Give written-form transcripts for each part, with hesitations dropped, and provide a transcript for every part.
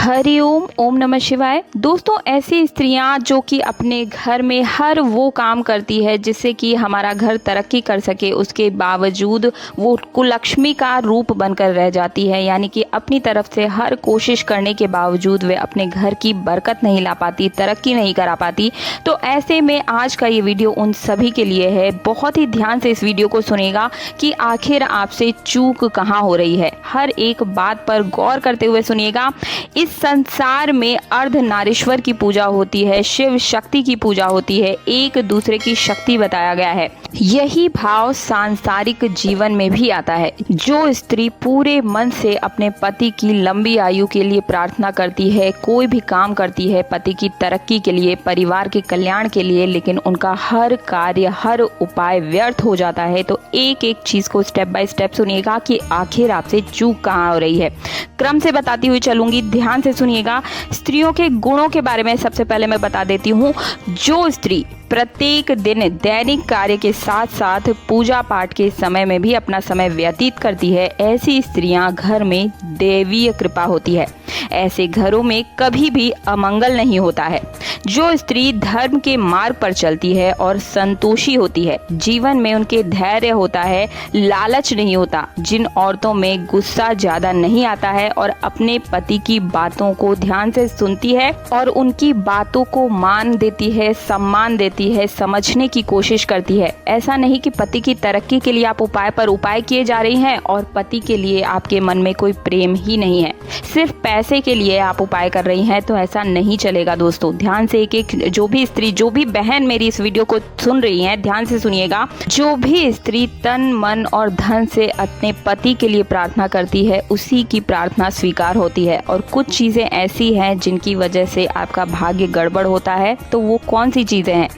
हरिओम, ओम नमः शिवाय। दोस्तों, ऐसी स्त्रियां जो कि अपने घर में हर वो काम करती है जिससे कि हमारा घर तरक्की कर सके, उसके बावजूद वो कुलक्ष्मी का रूप बनकर रह जाती है। यानी कि अपनी तरफ से हर कोशिश करने के बावजूद वे अपने घर की बरकत नहीं ला पाती, तरक्की नहीं करा पाती। तो ऐसे में आज का ये वीडियो उन सभी के लिए है। बहुत ही ध्यान से इस वीडियो को सुनेगा कि आखिर आपसे चूक कहाँ हो रही है। हर एक बात पर गौर करते हुए सुनिएगा। इस संसार में अर्धनारीश्वर की पूजा होती है, शिव शक्ति की पूजा होती है, एक दूसरे की शक्ति बताया गया है। यही भाव सांसारिक जीवन में भी आता है। जो स्त्री पूरे मन से अपने पति की लंबी आयु के लिए प्रार्थना करती है, कोई भी काम करती है पति की तरक्की के लिए, परिवार के कल्याण के लिए, लेकिन उनका हर कार्य, हर उपाय व्यर्थ हो जाता है, तो एक एक चीज को स्टेप बाय स्टेप सुनिएगा कि आखिर आपसे चूक कहाँ हो रही है। क्रम से बताती हुई चलूंगी, ध्यान से सुनिएगा। स्त्रियों के गुणों के बारे में सबसे पहले मैं बता देती हूँ। जो स्त्री प्रत्येक दिन दैनिक कार्य के साथ साथ पूजा पाठ के समय में भी अपना समय व्यतीत करती है, ऐसी स्त्रियां घर में दैवीय कृपा होती है। ऐसे घरों में कभी भी अमंगल नहीं होता है। जो स्त्री धर्म के मार्ग पर चलती है और संतोषी होती है, जीवन में उनके धैर्य होता है, लालच नहीं होता, जिन औरतों में गुस्सा ज्यादा नहीं आता है और अपने पति की बातों को ध्यान से सुनती है और उनकी बातों को मान देती है, सम्मान देती है, समझने की कोशिश करती है। ऐसा नहीं कि पति की तरक्की के लिए आप उपाय पर उपाय किए जा रही हैं और पति के लिए आपके मन में कोई प्रेम ही नहीं है, सिर्फ पैसे के लिए आप उपाय कर रही हैं, तो ऐसा नहीं चलेगा। दोस्तों, ध्यान से एक एक जो भी स्त्री, जो भी बहन मेरी इस वीडियो को सुन रही हैं, ध्यान से सुनिएगा। जो भी स्त्री तन मन और धन से अपने पति के लिए प्रार्थना करती है, उसी की प्रार्थना स्वीकार होती है। और कुछ चीजें ऐसी हैं जिनकी वजह से आपका भाग्य गड़बड़ होता है। तो वो कौन सी चीजें हैं?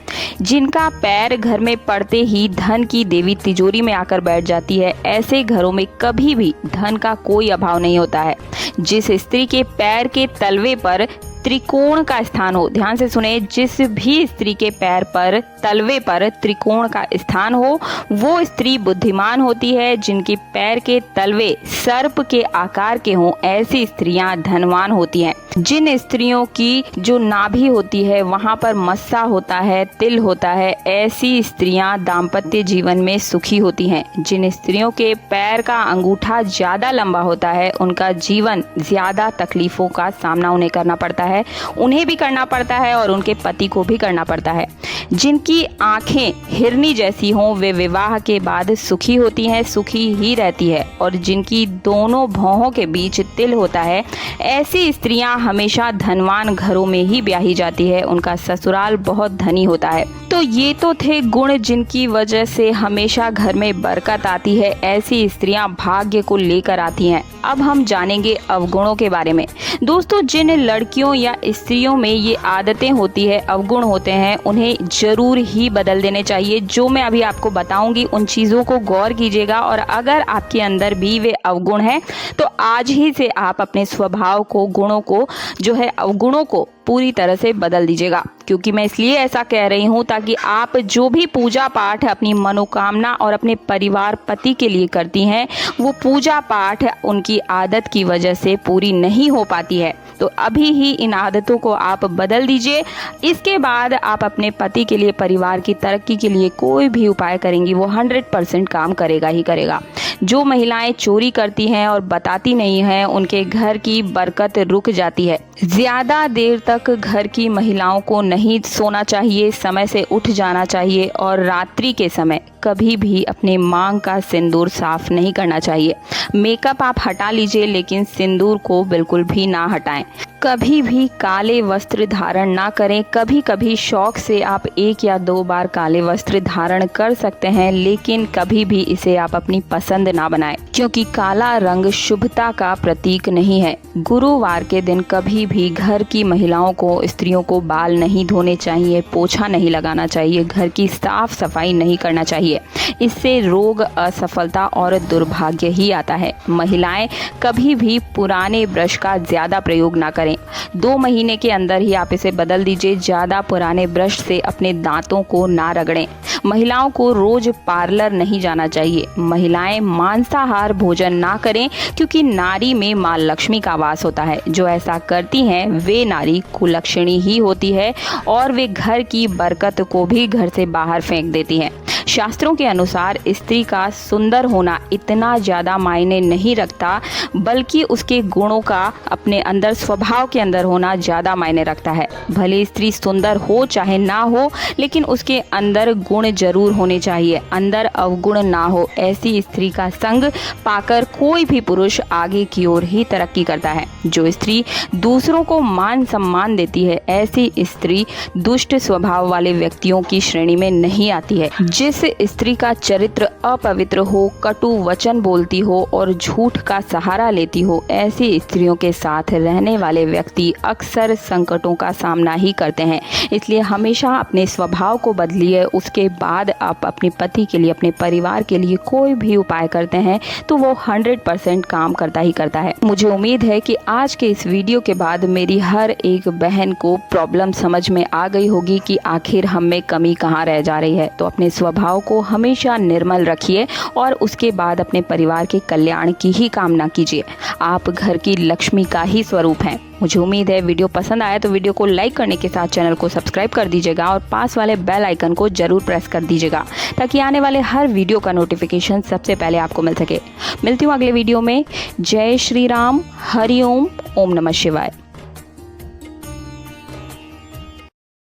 जिनका पैर घर में पड़ते ही धन की देवी तिजोरी में आकर बैठ जाती है, ऐसे घरों में कभी भी धन का कोई अभाव नहीं होता है। जिस स्त्री के पैर के तलवे पर त्रिकोण का स्थान हो, ध्यान से सुने, जिस भी स्त्री के पैर पर तलवे पर त्रिकोण का स्थान हो, वो स्त्री बुद्धिमान होती है। जिनके पैर के तलवे सर्प के आकार के हों, ऐसी स्त्रियां धनवान होती हैं। जिन स्त्रियों की जो नाभि होती है वहां पर मस्सा होता है, तिल होता है, ऐसी स्त्रियां दाम्पत्य जीवन में सुखी होती हैं। जिन स्त्रियों के पैर का अंगूठा ज्यादा लंबा होता है, उनका जीवन ज्यादा तकलीफों का सामना उन्हें करना पड़ता है, उन्हें भी करना पड़ता है और उनके पति को भी करना पड़ता है। जिनकी आंखें हिरनी जैसी हों, वे विवाह के बाद सुखी होती हैं, सुखी ही रहती है। और जिनकी दोनों भौहों के बीच तिल होता है, ऐसी स्त्रियां हमेशा धनवान घरों में ही ब्याही जाती है, उनका ससुराल बहुत धनी होता है। तो ये तो थे गुण जिनकी वजह से हमेशा घर में बरकत आती है, ऐसी स्त्रियां भाग्य को लेकर आती हैं। अब हम जानेंगे अवगुणों के बारे में। दोस्तों, जिन लड़कियों या स्त्रियों में ये आदतें होती है, अवगुण होते हैं, उन्हें जरूर ही बदल देने चाहिए। जो मैं अभी आपको बताऊंगी, उन चीज़ों को गौर कीजिएगा और अगर आपके अंदर भी वे अवगुण हैं तो आज ही से आप अपने स्वभाव को, गुणों को, जो है अवगुणों को पूरी तरह से बदल दीजिएगा। क्योंकि मैं इसलिए ऐसा कह रही हूँ ताकि आप जो भी पूजा पाठ अपनी मनोकामना और अपने परिवार पति के लिए करती हैं, वो पूजा पाठ उनकी आदत की वजह से पूरी नहीं हो पाती है। तो अभी ही इन आदतों को आप बदल दीजिए। इसके बाद आप अपने पति के लिए, परिवार की तरक्की के लिए कोई भी उपाय करेंगी, वो 100% काम करेगा ही करेगा। जो महिलाएं चोरी करती हैं और बताती नहीं हैं, उनके घर की बरकत रुक जाती है। ज्यादा देर तक घर की महिलाओं को नहीं सोना चाहिए, समय से उठ जाना चाहिए और रात्रि के समय कभी भी अपने मांग का सिंदूर साफ नहीं करना चाहिए। मेकअप आप हटा लीजिए, लेकिन सिंदूर को बिल्कुल भी ना हटाएं। कभी भी काले वस्त्र धारण ना करें। कभी कभी शौक से आप 1 या 2 बार काले वस्त्र धारण कर सकते हैं, लेकिन कभी भी इसे आप अपनी पसंद ना बनाएं, क्योंकि काला रंग शुभता का प्रतीक नहीं है। गुरुवार के दिन कभी भी घर की महिलाओं महिलाओं को, स्त्रियों को बाल नहीं धोने चाहिए, पोछा नहीं लगाना चाहिए, घर की साफ सफाई नहीं करना चाहिए। इससे रोग, असफलता और दुर्भाग्य ही आता है। महिलाएं कभी भी पुराने ब्रश का ज़्यादा प्रयोग ना करें। 2 महीने के अंदर ही आप इसे बदल दीजिए। ज़्यादा पुराने ब्रश से अपने दांतों को ना रगड़ें। महिलाओं को रोज पार्लर नहीं जाना चाहिए। महिलाएं मांसाहार भोजन ना करें, क्योंकि नारी में मां लक्ष्मी का वास होता है। जो ऐसा करती हैं वे नारी कुलक्षणी ही होती है और वे घर की बरकत को भी घर से बाहर फेंक देती हैं। शास्त्रों के अनुसार स्त्री का सुंदर होना इतना ज़्यादा मायने नहीं रखता, बल्कि उसके गुणों का अपने अंदर, स्वभाव के अंदर होना ज़्यादा मायने रखता है। भले स्त्री सुंदर हो चाहे ना हो, लेकिन उसके अंदर गुण जरूर होने चाहिए, अंदर अवगुण ना हो। ऐसी स्त्री का संग पाकर कोई भी पुरुष आगे की ओर ही तरक्की करता है। जो स्त्री दूसरों को मान सम्मान देती है, ऐसी स्त्री दुष्ट स्वभाव वाले व्यक्तियों की श्रेणी में नहीं आती है। जिस स्त्री का चरित्र अपवित्र हो, कटु वचन बोलती हो और झूठ का सहारा लेती हो, ऐसी स्त्रियों के साथ रहने वाले व्यक्ति अक्सर संकटों का सामना ही करते हैं। इसलिए हमेशा अपने स्वभाव को बदलिए। उसके बाद आप अपने पति के लिए, अपने परिवार के लिए कोई भी उपाय करते हैं तो वो 100% काम करता ही करता है। मुझे उम्मीद है कि आज के इस वीडियो के बाद मेरी हर एक बहन को प्रॉब्लम समझ में आ गई होगी कि आखिर हम में कमी कहाँ रह जा रही है। तो अपने स्वभाव को हमेशा निर्मल रखिए और उसके बाद अपने परिवार के कल्याण की ही कामना कीजिए। आप घर की लक्ष्मी का ही स्वरूप हैं। मुझे उम्मीद है वीडियो पसंद आया तो वीडियो को लाइक करने के साथ चैनल को सब्सक्राइब कर दीजिएगा और पास वाले बेल आइकन को जरूर प्रेस कर दीजिएगा, ताकि आने वाले हर वीडियो का नोटिफिकेशन सबसे पहले आपको मिल सके। मिलती हूँ अगले वीडियो में। जय श्री राम, हरि ओम, ओम नमः शिवाय।